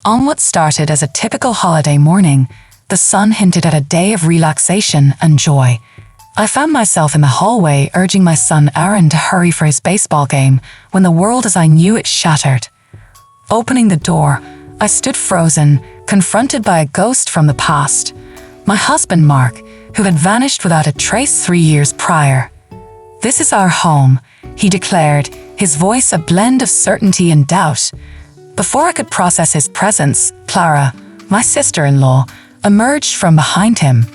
On what started as a typical holiday morning, the sun hinted at a day of relaxation and joy. I found myself in the hallway urging my son Aaron to hurry for his baseball game when the world as I knew it shattered. Opening the door, I stood frozen, confronted by a ghost from the past. My husband Mark, who had vanished without a trace 3 years prior. "This is our home," he declared, his voice a blend of certainty and doubt. Before I could process his presence, Clara, my sister-in-law, emerged from behind him.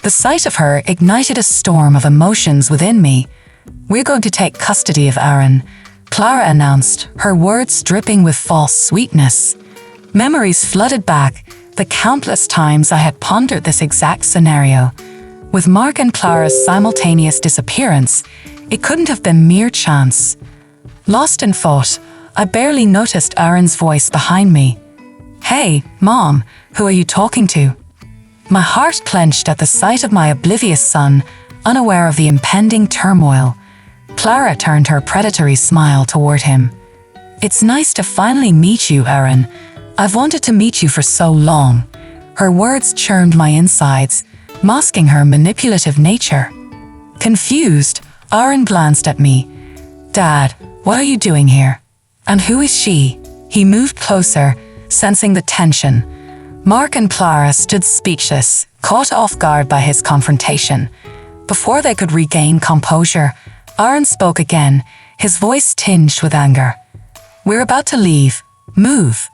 The sight of her ignited a storm of emotions within me. "We're going to take custody of Aaron," Clara announced, her words dripping with false sweetness. Memories flooded back, the countless times I had pondered this exact scenario. With Mark and Clara's simultaneous disappearance, it couldn't have been mere chance. Lost in thought, I barely noticed Aaron's voice behind me. "Hey, Mom, who are you talking to?" My heart clenched at the sight of my oblivious son, unaware of the impending turmoil. Clara turned her predatory smile toward him. "It's nice to finally meet you, Aaron. I've wanted to meet you for so long." Her words churned my insides, masking her manipulative nature. Confused, Aaron glanced at me. "Dad, what are you doing here? And who is she?" He moved closer, sensing the tension. Mark and Clara stood speechless, caught off guard by his confrontation. Before they could regain composure, Aaron spoke again, his voice tinged with anger. "We're about to leave. Move."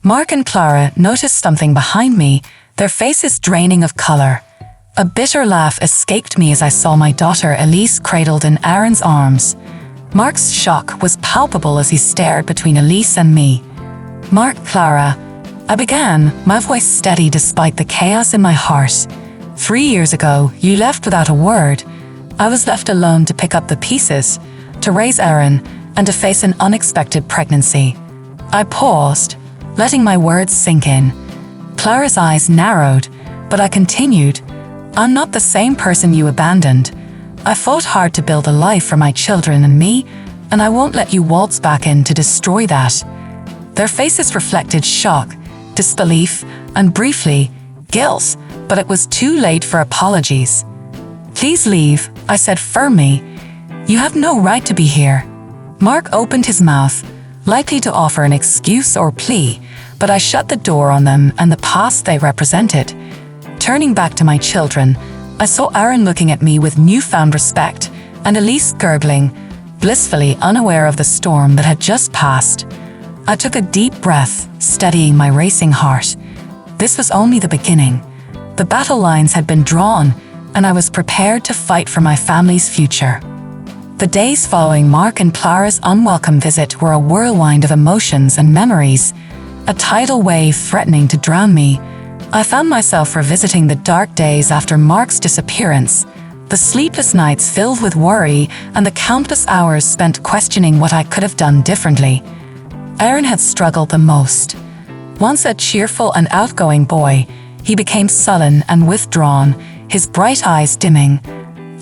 Mark and Clara noticed something behind me, their faces draining of color. A bitter laugh escaped me as I saw my daughter Elise cradled in Aaron's arms. Mark's shock was palpable as he stared between Elise and me. "Mark, Clara," I began, my voice steady despite the chaos in my heart. "3 years ago, you left without a word. I was left alone to pick up the pieces, to raise Aaron, and to face an unexpected pregnancy." I paused, letting my words sink in. Clara's eyes narrowed, but I continued. "I'm not the same person you abandoned. I fought hard to build a life for my children and me, and I won't let you waltz back in to destroy that." Their faces reflected shock, disbelief, and briefly, guilt, but it was too late for apologies. "Please leave," I said firmly. "You have no right to be here." Mark opened his mouth, likely to offer an excuse or plea, but I shut the door on them and the past they represented. Turning back to my children, I saw Aaron looking at me with newfound respect, and Elise gurgling, blissfully unaware of the storm that had just passed. I took a deep breath, steadying my racing heart. This was only the beginning. The battle lines had been drawn, and I was prepared to fight for my family's future. The days following Mark and Clara's unwelcome visit were a whirlwind of emotions and memories, a tidal wave threatening to drown me. I found myself revisiting the dark days after Mark's disappearance, the sleepless nights filled with worry, and the countless hours spent questioning what I could have done differently. Aaron had struggled the most. Once a cheerful and outgoing boy, he became sullen and withdrawn, his bright eyes dimming.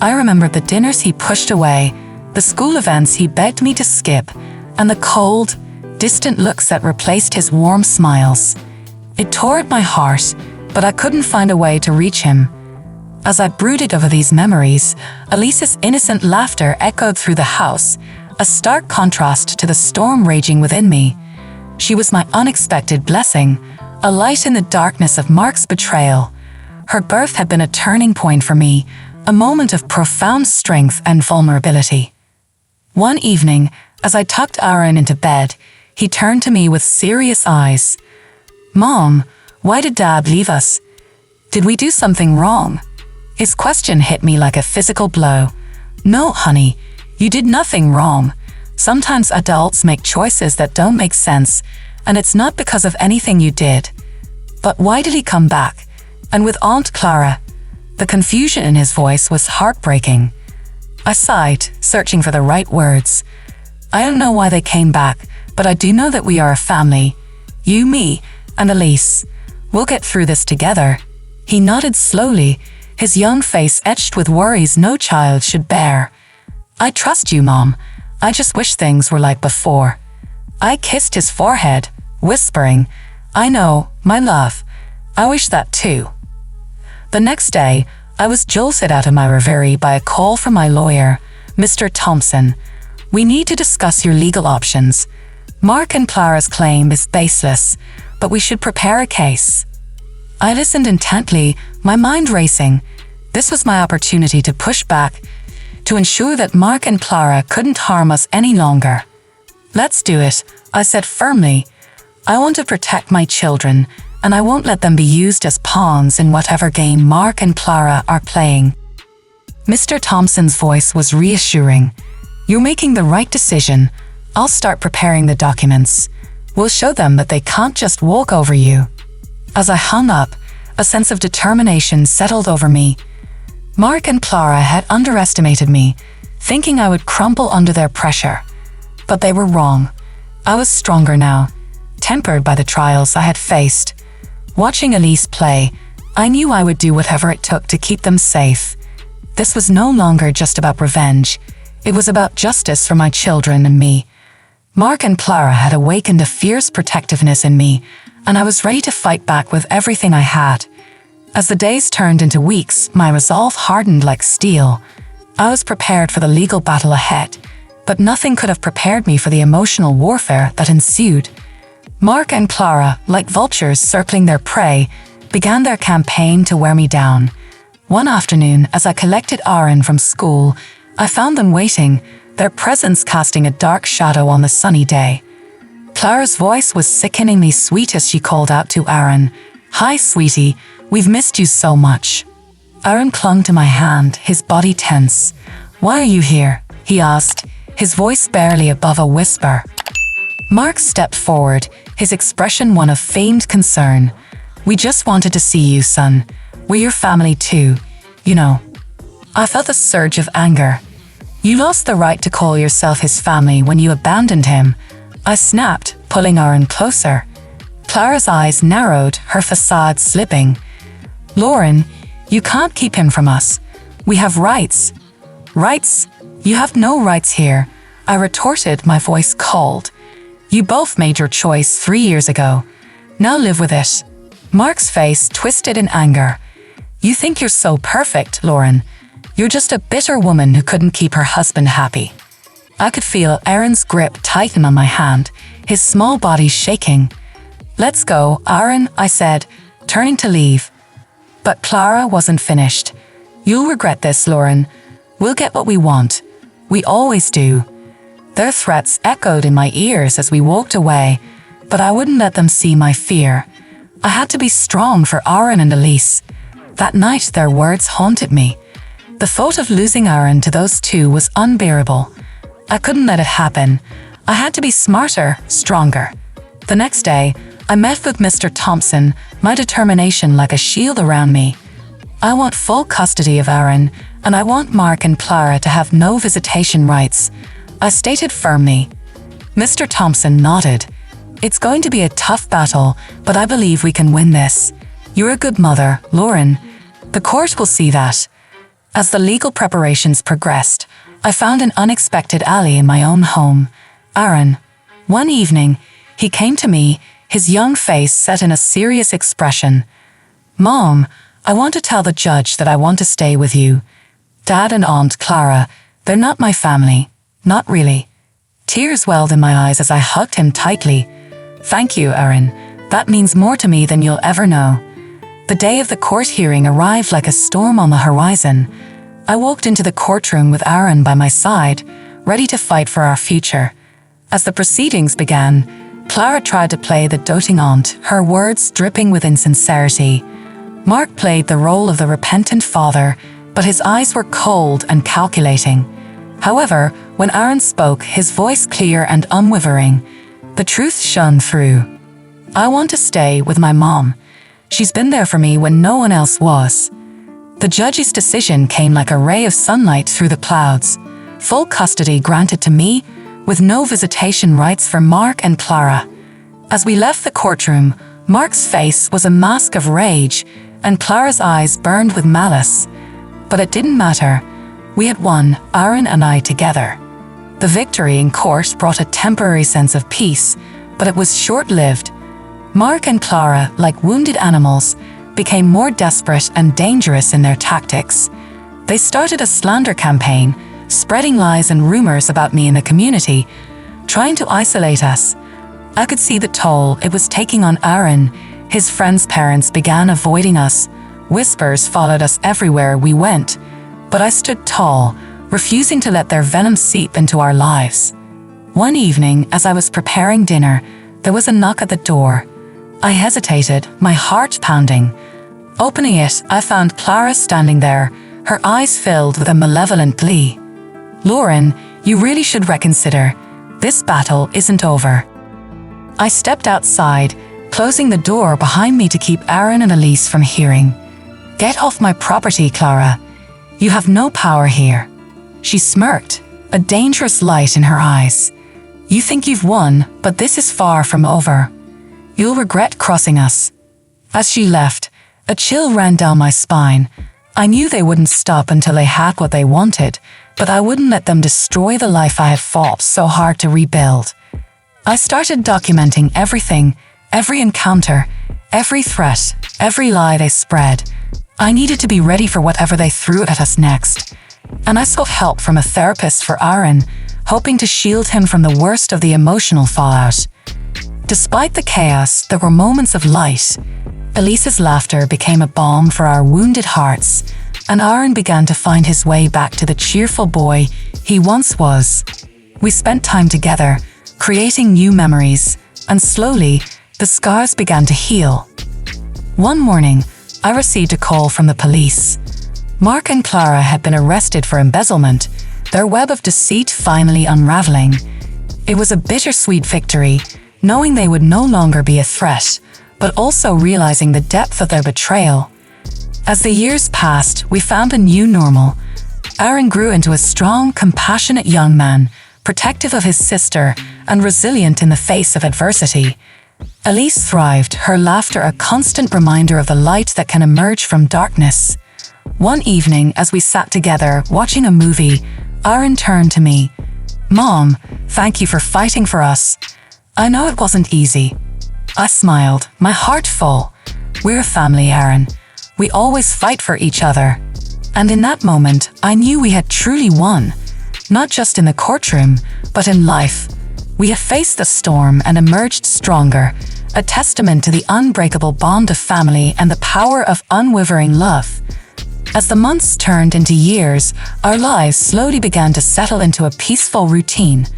I remembered the dinners he pushed away, the school events he begged me to skip, and the cold, distant looks that replaced his warm smiles. It tore at my heart, but I couldn't find a way to reach him. As I brooded over these memories, Elise's innocent laughter echoed through the house, a stark contrast to the storm raging within me. She was my unexpected blessing, a light in the darkness of Mark's betrayal. Her birth had been a turning point for me, a moment of profound strength and vulnerability. One evening, as I tucked Aaron into bed, he turned to me with serious eyes. "Mom, why did Dad leave us? Did we do something wrong?" His question hit me like a physical blow. "No, honey, you did nothing wrong. Sometimes adults make choices that don't make sense, and it's not because of anything you did." "But why did he come back? And with Aunt Clara?" The confusion in his voice was heartbreaking. I sighed, searching for the right words. "I don't know why they came back, but I do know that we are a family. You, me, and Elise. We'll get through this together." He nodded slowly, his young face etched with worries no child should bear. "I trust you, Mom. I just wish things were like before." I kissed his forehead, whispering, I know, my love. I wish that too. The next day, I was jolted out of my reverie by a call from my lawyer, Mr. Thompson. We need to discuss your legal options. Mark and Clara's claim is baseless, but we should prepare a case. I listened intently, my mind racing. This was my opportunity to push back, to ensure that Mark and Clara couldn't harm us any longer. Let's do it, I said firmly. I want to protect my children, and I won't let them be used as pawns in whatever game Mark and Clara are playing. Mr. Thompson's voice was reassuring. You're making the right decision. I'll start preparing the documents. We'll show them that they can't just walk over you. As I hung up, a sense of determination settled over me. Mark and Clara had underestimated me, thinking I would crumble under their pressure. But they were wrong. I was stronger now, tempered by the trials I had faced. Watching Elise play, I knew I would do whatever it took to keep them safe. This was no longer just about revenge. It was about justice for my children and me. Mark and Clara had awakened a fierce protectiveness in me, and I was ready to fight back with everything I had. As the days turned into weeks, my resolve hardened like steel. I was prepared for the legal battle ahead, but nothing could have prepared me for the emotional warfare that ensued. Mark and Clara, like vultures circling their prey, began their campaign to wear me down. One afternoon, as I collected Aaron from school, I found them waiting, their presence casting a dark shadow on the sunny day. Clara's voice was sickeningly sweet as she called out to Aaron, "Hi, sweetie, we've missed you so much." Aaron clung to my hand, his body tense. "Why are you here?" he asked, his voice barely above a whisper. Mark stepped forward, his expression one of feigned concern. "We just wanted to see you, son. We're your family too, you know." I felt a surge of anger. "You lost the right to call yourself his family when you abandoned him," I snapped, pulling Aaron closer. Clara's eyes narrowed, her facade slipping. "Lauren, you can't keep him from us. We have rights." "Rights? You have no rights here," I retorted, my voice cold. "You both made your choice 3 years ago. Now live with it." Mark's face twisted in anger. "You think you're so perfect, Lauren. You're just a bitter woman who couldn't keep her husband happy." I could feel Aaron's grip tighten on my hand, his small body shaking. "Let's go, Aaron," I said, turning to leave. But Clara wasn't finished. "You'll regret this, Lauren. We'll get what we want. We always do." Their threats echoed in my ears as we walked away, but I wouldn't let them see my fear. I had to be strong for Aaron and Elise. That night, their words haunted me. The thought of losing Aaron to those two was unbearable. I couldn't let it happen. I had to be smarter, stronger. The next day, I met with Mr. Thompson, my determination like a shield around me. "I want full custody of Aaron, and I want Mark and Clara to have no visitation rights," I stated firmly. Mr. Thompson nodded. "It's going to be a tough battle, but I believe we can win this. You're a good mother, Lauren. The court will see that." As the legal preparations progressed, I found an unexpected ally in my own home, Aaron. One evening, he came to me, his young face set in a serious expression. "Mom, I want to tell the judge that I want to stay with you. Dad and Aunt Clara, they're not my family. Not really." Tears welled in my eyes as I hugged him tightly. "Thank you, Aaron. That means more to me than you'll ever know." The day of the court hearing arrived like a storm on the horizon. I walked into the courtroom with Aaron by my side, ready to fight for our future. As the proceedings began, Clara tried to play the doting aunt, her words dripping with insincerity. Mark played the role of the repentant father, but his eyes were cold and calculating. However, when Aaron spoke, his voice clear and unwavering, the truth shone through. "I want to stay with my mom. She's been there for me when no one else was." The judge's decision came like a ray of sunlight through the clouds. Full custody granted to me, with no visitation rights for Mark and Clara. As we left the courtroom, Mark's face was a mask of rage, and Clara's eyes burned with malice. But it didn't matter. We had won, Aaron and I together. The victory in court brought a temporary sense of peace, but it was short-lived. Mark and Clara, like wounded animals, became more desperate and dangerous in their tactics. They started a slander campaign, spreading lies and rumors about me in the community, trying to isolate us. I could see the toll it was taking on Aaron. His friends' parents began avoiding us. Whispers followed us everywhere we went, but I stood tall, refusing to let their venom seep into our lives. One evening, as I was preparing dinner, there was a knock at the door. I hesitated, my heart pounding. Opening it, I found Clara standing there, her eyes filled with a malevolent glee. "Lauren, you really should reconsider. This battle isn't over." I stepped outside, closing the door behind me to keep Aaron and Elise from hearing. "Get off my property, Clara. You have no power here." She smirked, a dangerous light in her eyes. "You think you've won, but this is far from over. You'll regret crossing us." As she left, a chill ran down my spine. I knew they wouldn't stop until they had what they wanted, but I wouldn't let them destroy the life I had fought so hard to rebuild. I started documenting everything, every encounter, every threat, every lie they spread. I needed to be ready for whatever they threw at us next. And I sought help from a therapist for Aaron, hoping to shield him from the worst of the emotional fallout. Despite the chaos, there were moments of light. Elise's laughter became a balm for our wounded hearts, and Aaron began to find his way back to the cheerful boy he once was. We spent time together, creating new memories, and slowly, the scars began to heal. One morning, I received a call from the police. Mark and Clara had been arrested for embezzlement, their web of deceit finally unraveling. It was a bittersweet victory, knowing they would no longer be a threat, but also realizing the depth of their betrayal. As the years passed, we found a new normal. Aaron grew into a strong, compassionate young man, protective of his sister and resilient in the face of adversity. Elise thrived, her laughter a constant reminder of the light that can emerge from darkness. One evening, as we sat together watching a movie, Aaron turned to me. "Mom, thank you for fighting for us. I know it wasn't easy." I smiled, my heart full. "We're a family, Aaron. We always fight for each other." And in that moment, I knew we had truly won. Not just in the courtroom, but in life. We have faced the storm and emerged stronger, a testament to the unbreakable bond of family and the power of unwavering love. As the months turned into years, our lives slowly began to settle into a peaceful routine.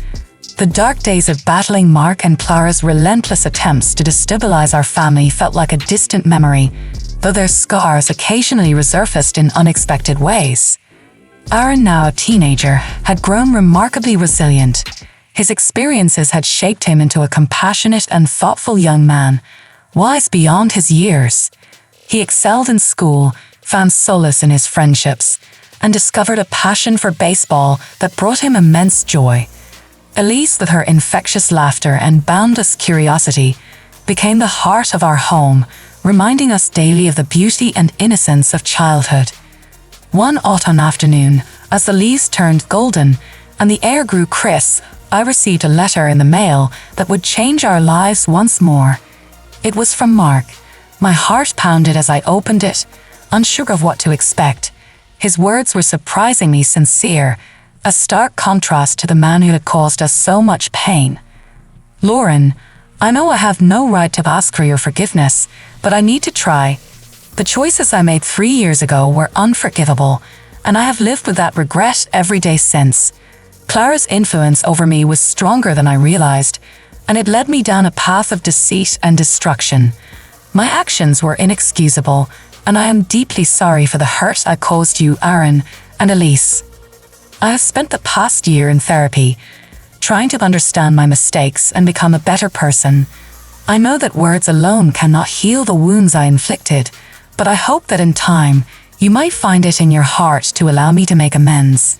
The dark days of battling Mark and Clara's relentless attempts to destabilize our family felt like a distant memory, though their scars occasionally resurfaced in unexpected ways. Aaron, now a teenager, had grown remarkably resilient. His experiences had shaped him into a compassionate and thoughtful young man, wise beyond his years. He excelled in school, found solace in his friendships, and discovered a passion for baseball that brought him immense joy. Elise, with her infectious laughter and boundless curiosity, became the heart of our home, reminding us daily of the beauty and innocence of childhood. One autumn afternoon, as the leaves turned golden and the air grew crisp, I received a letter in the mail that would change our lives once more. It was from Mark. My heart pounded as I opened it, unsure of what to expect. His words were surprisingly sincere, a stark contrast to the man who had caused us so much pain. "Lauren, I know I have no right to ask for your forgiveness, but I need to try. The choices I made 3 years ago were unforgivable, and I have lived with that regret every day since. Clara's influence over me was stronger than I realized, and it led me down a path of deceit and destruction. My actions were inexcusable, and I am deeply sorry for the hurt I caused you, Aaron and Elise. I have spent the past year in therapy, trying to understand my mistakes and become a better person. I know that words alone cannot heal the wounds I inflicted, but I hope that in time, you might find it in your heart to allow me to make amends.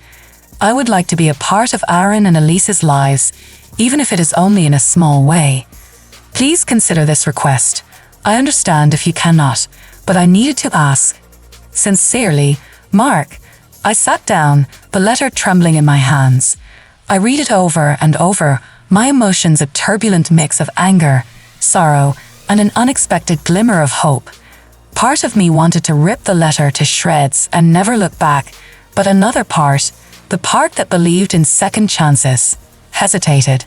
I would like to be a part of Aaron and Elise's lives, even if it is only in a small way. Please consider this request. I understand if you cannot, but I needed to ask. Sincerely, Mark." I sat down, the letter trembling in my hands. I read it over and over, my emotions a turbulent mix of anger, sorrow, and an unexpected glimmer of hope. Part of me wanted to rip the letter to shreds and never look back, but another part, the part that believed in second chances, hesitated.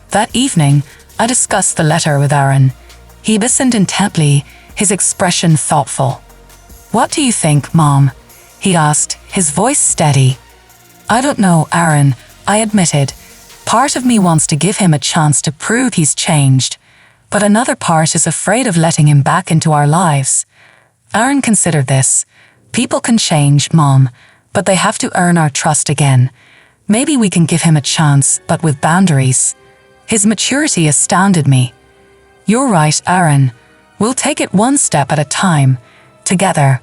That evening, I discussed the letter with Aaron. He listened intently, his expression thoughtful. "What do you think, Mom?" he asked, his voice steady. "I don't know, Aaron," I admitted. "Part of me wants to give him a chance to prove he's changed, but another part is afraid of letting him back into our lives." Aaron considered this. "People can change, Mom, but they have to earn our trust again. Maybe we can give him a chance, but with boundaries." His maturity astounded me. "You're right, Aaron. We'll take it one step at a time, together."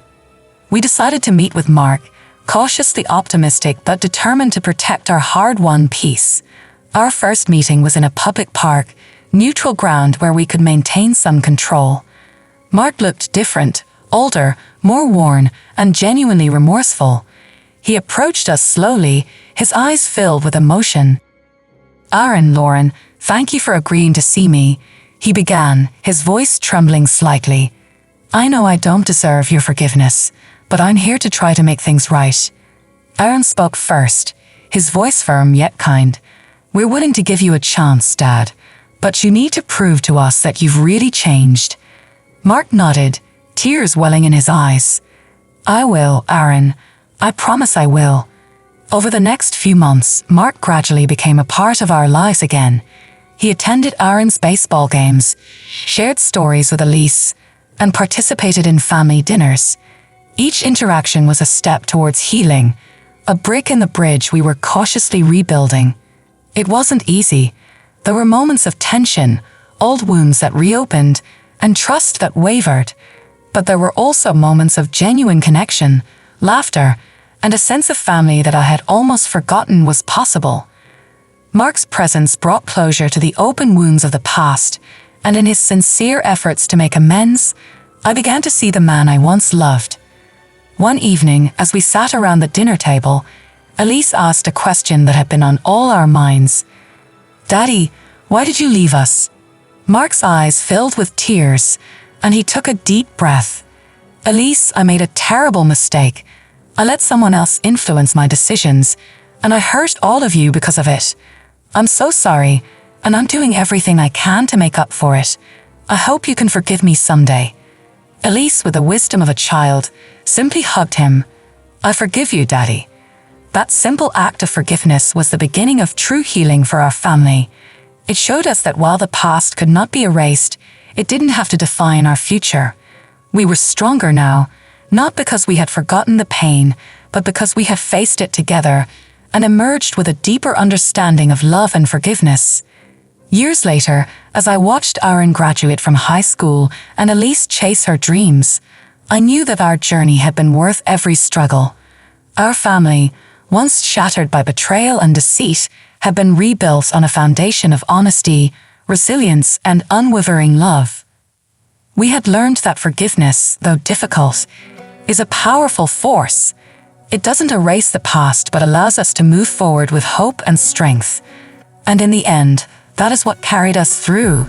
We decided to meet with Mark, cautiously optimistic but determined to protect our hard-won peace. Our first meeting was in a public park, neutral ground where we could maintain some control. Mark looked different, older, more worn, and genuinely remorseful. He approached us slowly, his eyes filled with emotion. "Aaron, Lauren, thank you for agreeing to see me," he began, his voice trembling slightly. "I know I don't deserve your forgiveness, but I'm here to try to make things right." Aaron spoke first, his voice firm yet kind. "We're willing to give you a chance, Dad, but you need to prove to us that you've really changed." Mark nodded, tears welling in his eyes. "I will, Aaron. I promise I will." Over the next few months, Mark gradually became a part of our lives again. He attended Aaron's baseball games, shared stories with Elise, and participated in family dinners. Each interaction was a step towards healing, a brick in the bridge we were cautiously rebuilding. It wasn't easy. There were moments of tension, old wounds that reopened, and trust that wavered. But there were also moments of genuine connection, laughter, and a sense of family that I had almost forgotten was possible. Mark's presence brought closure to the open wounds of the past, and in his sincere efforts to make amends, I began to see the man I once loved. One evening, as we sat around the dinner table, Elise asked a question that had been on all our minds. "Daddy, why did you leave us?" Mark's eyes filled with tears, and he took a deep breath. "Elise, I made a terrible mistake. I let someone else influence my decisions, and I hurt all of you because of it. I'm so sorry, and I'm doing everything I can to make up for it. I hope you can forgive me someday." Elise, with the wisdom of a child, simply hugged him. "I forgive you, Daddy." That simple act of forgiveness was the beginning of true healing for our family. It showed us that while the past could not be erased, it didn't have to define our future. We were stronger now, not because we had forgotten the pain, but because we have faced it together and emerged with a deeper understanding of love and forgiveness. Years later, as I watched Aaron graduate from high school and Elise chase her dreams, I knew that our journey had been worth every struggle. Our family, once shattered by betrayal and deceit, had been rebuilt on a foundation of honesty, resilience, and unwavering love. We had learned that forgiveness, though difficult, is a powerful force. It doesn't erase the past but allows us to move forward with hope and strength. And in the end, that is what carried us through.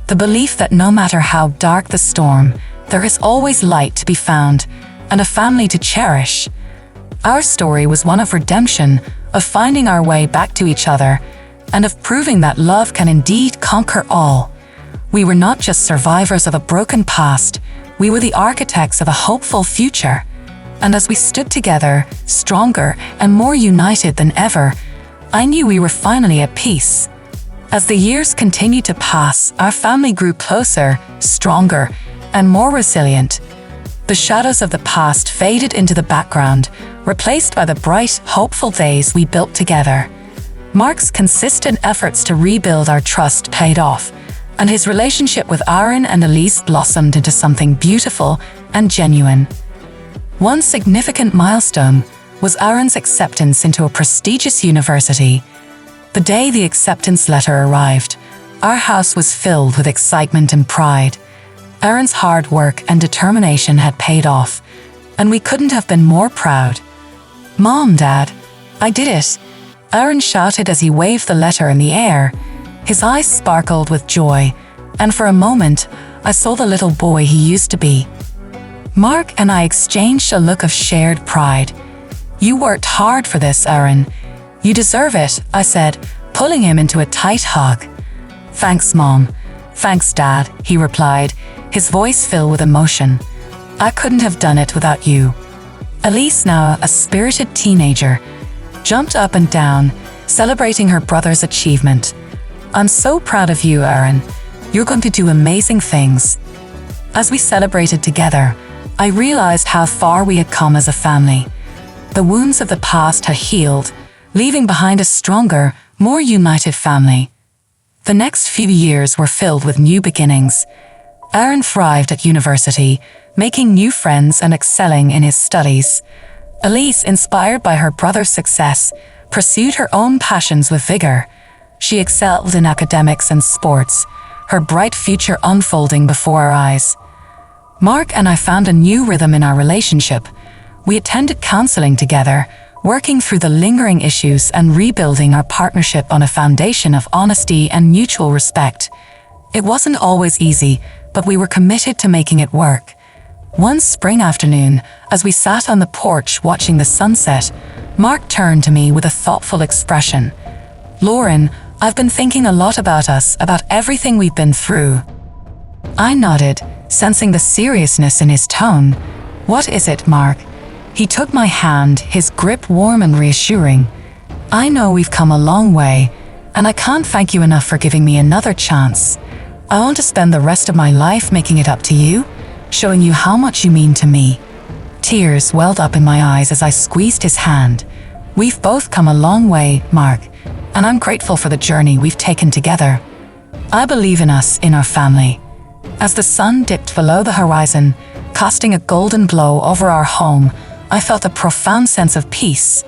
The belief that no matter how dark the storm, there is always light to be found and a family to cherish. Our story was one of redemption, of finding our way back to each other, and of proving that love can indeed conquer all. We were not just survivors of a broken past, we were the architects of a hopeful future. And as we stood together, stronger and more united than ever, I knew we were finally at peace. As the years continued to pass, our family grew closer, stronger, and more resilient. The shadows of the past faded into the background, replaced by the bright, hopeful days we built together. Mark's consistent efforts to rebuild our trust paid off, and his relationship with Aaron and Elise blossomed into something beautiful and genuine. One significant milestone was Aaron's acceptance into a prestigious university. The day the acceptance letter arrived, our house was filled with excitement and pride. Aaron's hard work and determination had paid off, and we couldn't have been more proud. "Mom, Dad, I did it!" Aaron shouted as he waved the letter in the air. His eyes sparkled with joy, and for a moment, I saw the little boy he used to be. Mark and I exchanged a look of shared pride. "You worked hard for this, Aaron. You deserve it," I said, pulling him into a tight hug. "Thanks, Mom. Thanks, Dad," he replied, his voice filled with emotion. "I couldn't have done it without you." Elise, now a spirited teenager, jumped up and down, celebrating her brother's achievement. "I'm so proud of you, Aaron. You're going to do amazing things." As we celebrated together, I realized how far we had come as a family. The wounds of the past had healed, leaving behind a stronger, more united family. The next few years were filled with new beginnings. Aaron thrived at university, making new friends and excelling in his studies. Elise, inspired by her brother's success, pursued her own passions with vigor. She excelled in academics and sports, her bright future unfolding before our eyes. Mark and I found a new rhythm in our relationship. We attended counseling together, working through the lingering issues and rebuilding our partnership on a foundation of honesty and mutual respect. It wasn't always easy, but we were committed to making it work. One spring afternoon, as we sat on the porch watching the sunset, Mark turned to me with a thoughtful expression. "Lauren, I've been thinking a lot about us, about everything we've been through." I nodded, sensing the seriousness in his tone. "What is it, Mark?" He took my hand, his grip warm and reassuring. "I know we've come a long way, and I can't thank you enough for giving me another chance. I want to spend the rest of my life making it up to you, showing you how much you mean to me." Tears welled up in my eyes as I squeezed his hand. "We've both come a long way, Mark, and I'm grateful for the journey we've taken together. I believe in us, in our family." As the sun dipped below the horizon, casting a golden glow over our home, I felt a profound sense of peace.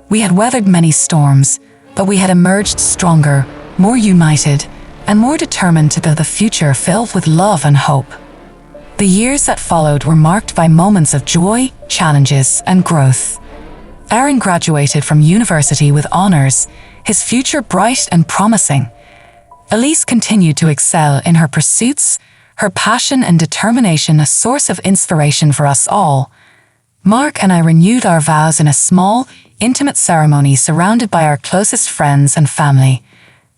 We had weathered many storms, but we had emerged stronger, more united, and more determined to build a future filled with love and hope. The years that followed were marked by moments of joy, challenges, and growth. Aaron graduated from university with honors, his future bright and promising. Elise continued to excel in her pursuits, her passion and determination a source of inspiration for us all. Mark and I renewed our vows in a small, intimate ceremony surrounded by our closest friends and family.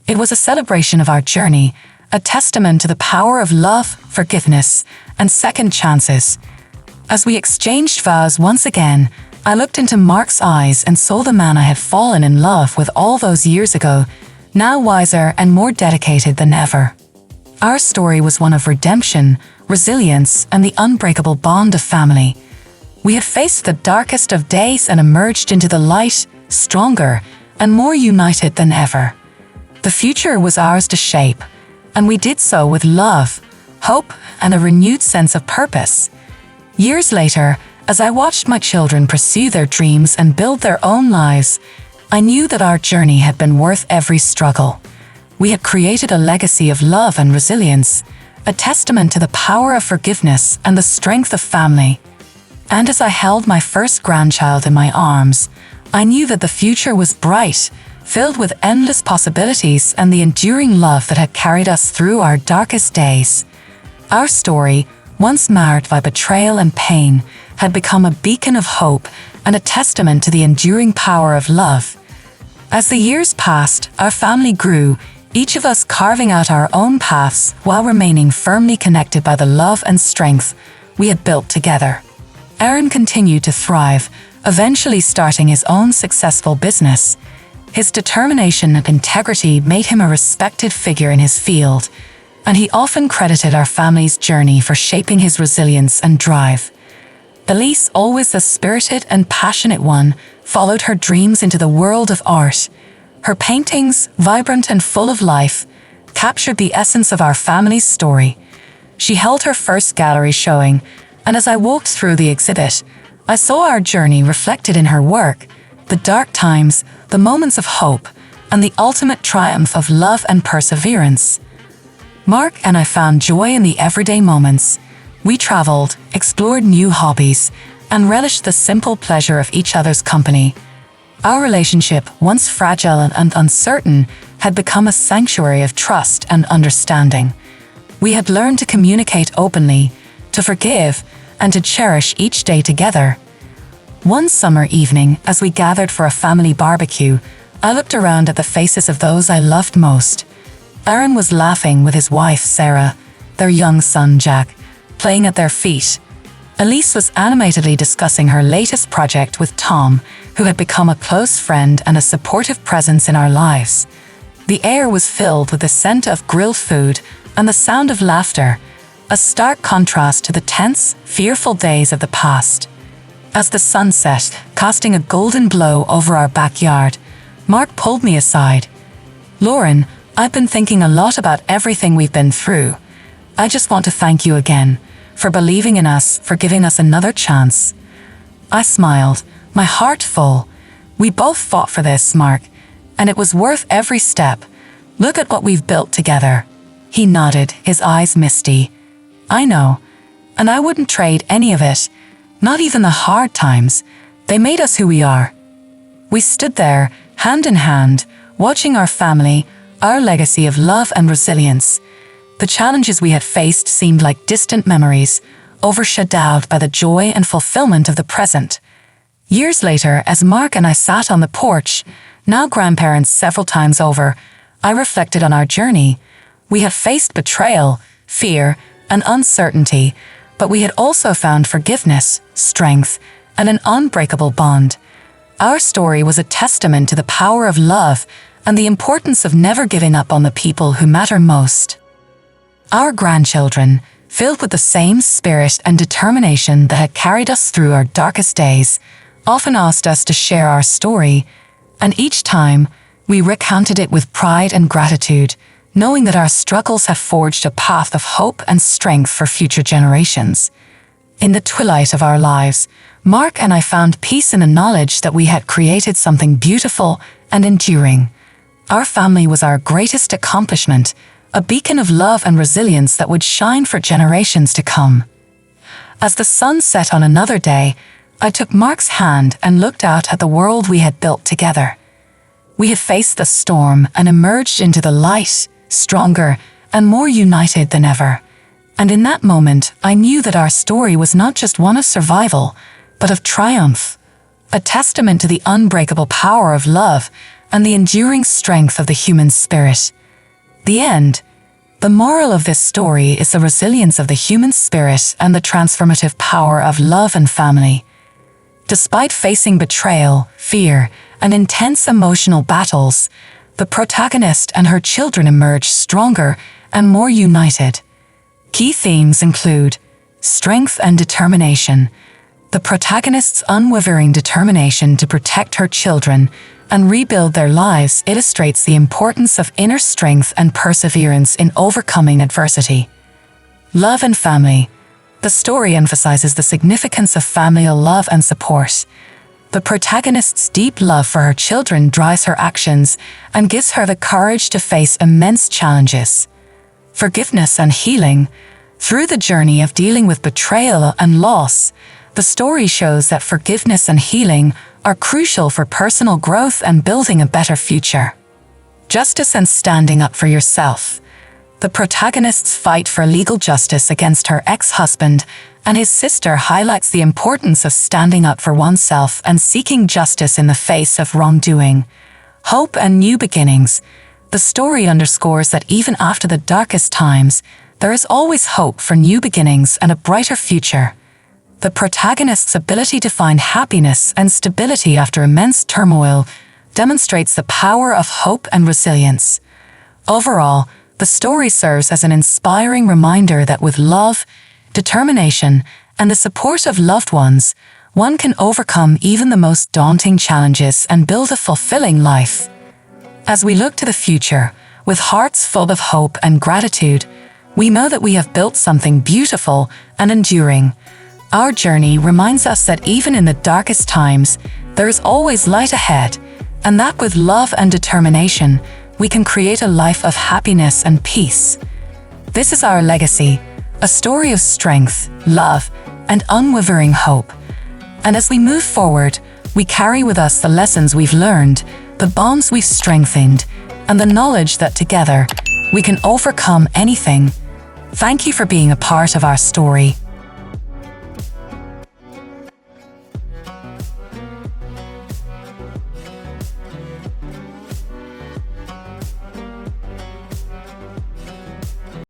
It was a celebration of our journey, a testament to the power of love, forgiveness, and second chances. As we exchanged vows once again, I looked into Mark's eyes and saw the man I had fallen in love with all those years ago, now wiser and more dedicated than ever. Our story was one of redemption, resilience, and the unbreakable bond of family. We had faced the darkest of days and emerged into the light, stronger, and more united than ever. The future was ours to shape, and we did so with love, hope, and a renewed sense of purpose. Years later, as I watched my children pursue their dreams and build their own lives, I knew that our journey had been worth every struggle. We had created a legacy of love and resilience, a testament to the power of forgiveness and the strength of family. And as I held my first grandchild in my arms, I knew that the future was bright, filled with endless possibilities and the enduring love that had carried us through our darkest days. Our story, once marred by betrayal and pain, had become a beacon of hope and a testament to the enduring power of love. As the years passed, our family grew, each of us carving out our own paths while remaining firmly connected by the love and strength we had built together. Aaron continued to thrive, eventually starting his own successful business. His determination and integrity made him a respected figure in his field, and he often credited our family's journey for shaping his resilience and drive. Elise, always a spirited and passionate one, followed her dreams into the world of art. Her paintings, vibrant and full of life, captured the essence of our family's story. She held her first gallery showing, and as I walked through the exhibit, I saw our journey reflected in her work, the dark times, the moments of hope, and the ultimate triumph of love and perseverance. Mark and I found joy in the everyday moments. We traveled, explored new hobbies, and relished the simple pleasure of each other's company. Our relationship, once fragile and uncertain, had become a sanctuary of trust and understanding. We had learned to communicate openly, to forgive, and to cherish each day together. One summer evening, as we gathered for a family barbecue, I looked around at the faces of those I loved most. Aaron was laughing with his wife, Sarah, their young son, Jack, playing at their feet. Elise was animatedly discussing her latest project with Tom, who had become a close friend and a supportive presence in our lives. The air was filled with the scent of grilled food and the sound of laughter, a stark contrast to the tense, fearful days of the past. As the sun set, casting a golden glow over our backyard, Mark pulled me aside. "Lauren, I've been thinking a lot about everything we've been through. I just want to thank you again for believing in us, for giving us another chance." I smiled, my heart full. "We both fought for this, Mark, and it was worth every step. Look at what we've built together." He nodded, his eyes misty. "I know, and I wouldn't trade any of it, not even the hard times. They made us who we are." We stood there, hand in hand, watching our family, our legacy of love and resilience. The challenges we had faced seemed like distant memories, overshadowed by the joy and fulfillment of the present. Years later, as Mark and I sat on the porch, now grandparents several times over, I reflected on our journey. We had faced betrayal, fear, and uncertainty, but we had also found forgiveness, strength, and an unbreakable bond. Our story was a testament to the power of love and the importance of never giving up on the people who matter most. Our grandchildren, filled with the same spirit and determination that had carried us through our darkest days, often asked us to share our story, and each time we recounted it with pride and gratitude, knowing that our struggles have forged a path of hope and strength for future generations. In the twilight of our lives, Mark and I found peace in the knowledge that we had created something beautiful and enduring. Our family was our greatest accomplishment, a beacon of love and resilience that would shine for generations to come. As the sun set on another day, I took Mark's hand and looked out at the world we had built together. We had faced the storm and emerged into the light, stronger and more united than ever. And in that moment, I knew that our story was not just one of survival, but of triumph, a testament to the unbreakable power of love and the enduring strength of the human spirit. The end. The moral of this story is the resilience of the human spirit and the transformative power of love and family. Despite facing betrayal, fear, and intense emotional battles, the protagonist and her children emerge stronger and more united. Key themes include strength and determination. The protagonist's unwavering determination to protect her children and rebuild their lives illustrates the importance of inner strength and perseverance in overcoming adversity. Love and family. The story emphasizes the significance of familial love and support. The protagonist's deep love for her children drives her actions and gives her the courage to face immense challenges. Forgiveness and healing. Through the journey of dealing with betrayal and loss, the story shows that forgiveness and healing are crucial for personal growth and building a better future. Justice and standing up for yourself. The protagonist's fight for legal justice against her ex-husband and his sister highlights the importance of standing up for oneself and seeking justice in the face of wrongdoing. Hope and new beginnings. The story underscores that even after the darkest times, there is always hope for new beginnings and a brighter future. The protagonist's ability to find happiness and stability after immense turmoil demonstrates the power of hope and resilience. Overall, the story serves as an inspiring reminder that with love, determination, and the support of loved ones, one can overcome even the most daunting challenges and build a fulfilling life. As we look to the future, with hearts full of hope and gratitude, we know that we have built something beautiful and enduring. Our journey reminds us that even in the darkest times, there is always light ahead, and that with love and determination, we can create a life of happiness and peace. This is our legacy, a story of strength, love, and unwavering hope. And as we move forward, we carry with us the lessons we've learned, the bonds we've strengthened, and the knowledge that together we can overcome anything. Thank you for being a part of our story.